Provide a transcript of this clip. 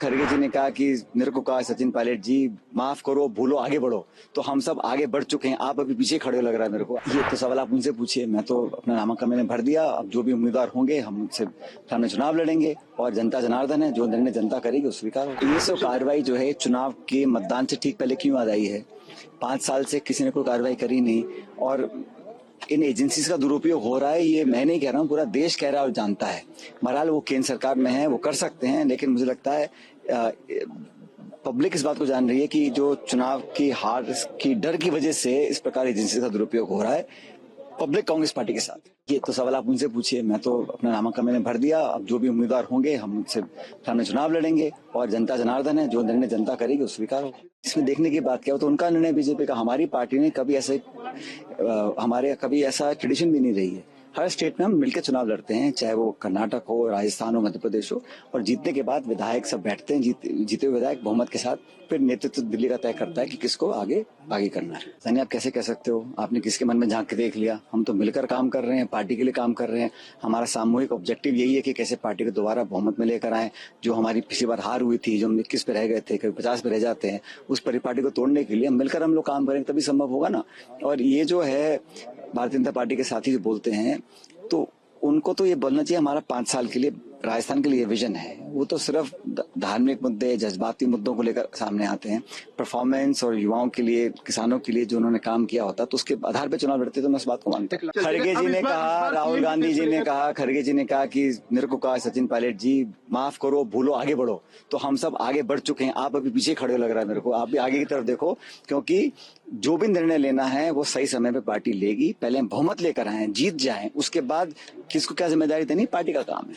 खरगे जी ने कहा कि मेरे को कहा सचिन पायलट जी माफ करो भूलो आगे बढ़ो, तो हम सब आगे बढ़ चुके हैं, आप अभी पीछे खड़े हो लग रहा है मेरे को। ये तो सवाल आप उनसे पूछिए, मैं तो अपना नामांकन मैंने भर दिया। अब जो भी उम्मीदवार होंगे हम उनसे सामने चुनाव लड़ेंगे और जनता जनार्दन है, जो निर्णय जनता करेगी वो स्वीकार होगा। ये सब कार्रवाई जो है चुनाव के मतदान से ठीक पहले क्यों याद आई है? 5 साल से किसी ने कोई कार्रवाई करी नहीं और इन एजेंसीज का दुरुपयोग हो रहा है, ये मैं नहीं कह रहा हूँ, पूरा देश कह रहा है और जानता है। बहरहाल वो केंद्र सरकार में है, वो कर सकते हैं, लेकिन मुझे लगता है पब्लिक इस बात को जान रही है कि जो चुनाव की हार की डर की वजह से इस प्रकार एजेंसी का दुरुपयोग हो रहा है पब्लिक कांग्रेस पार्टी के साथ। ये तो सवाल आप उनसे पूछिए, मैं तो अपना नामांकन मैंने भर दिया। अब जो भी उम्मीदवार होंगे हम उनसे सामने चुनाव लड़ेंगे और जनता जनार्दन है, जो निर्णय जनता करेगी वो स्वीकार होगा। इसमें देखने की बात क्या हो, तो उनका निर्णय बीजेपी का। हमारी पार्टी ने कभी ऐसे हमारे कभी ऐसा ट्रेडिशन भी नहीं रही है। हर स्टेट में हम मिलकर चुनाव लड़ते हैं, चाहे वो कर्नाटक हो, राजस्थान हो, मध्य प्रदेश हो, और जीतने के बाद विधायक सब बैठते हैं, जीते हुए विधायक बहुमत के साथ, फिर नेतृत्व दिल्ली का तय करता है कि किसको आगे करना है। यानी आप कैसे कह सकते हो, आपने किसके मन में झांक के देख लिया? हम तो मिलकर काम कर रहे हैं, पार्टी के लिए काम कर रहे हैं। हमारा सामूहिक ऑब्जेक्टिव यही है कि कैसे पार्टी को दोबारा बहुमत में लेकर आए। जो हमारी पिछली बार हार हुई थी, जो हम 21 पे रह गए थे, कभी 50 पे रह जाते हैं, उस पार्टी को तोड़ने के लिए मिलकर हम लोग काम करेंगे तभी संभव होगा ना। और ये जो है भारतीय जनता पार्टी के साथी जो बोलते हैं, तो उनको तो ये बोलना चाहिए हमारा 5 साल के लिए राजस्थान के लिए विजन है। वो तो सिर्फ धार्मिक मुद्दे, जज्बाती मुद्दों को लेकर सामने आते हैं। परफॉर्मेंस और युवाओं के लिए, किसानों के लिए जो उन्होंने काम किया होता तो उसके आधार पर चुनाव लड़ते, तो मैं इस बात को मानता हूँ। खरगे जी ने कहा, राहुल गांधी जी ने कहा, खरगे जी ने कहा कि मेरे को कहा सचिन पायलट जी माफ करो भूलो आगे बढ़ो, तो हम सब आगे बढ़ चुके हैं, आप अभी पीछे खड़े हो लग रहा है मेरे को। आप भी आगे की तरफ देखो, क्योंकि जो भी निर्णय लेना है वो सही समय पे पार्टी लेगी। पहले हम बहुमत लेकर आए, जीत जाएं, उसके बाद किसको क्या जिम्मेदारी देनी पार्टी का काम है।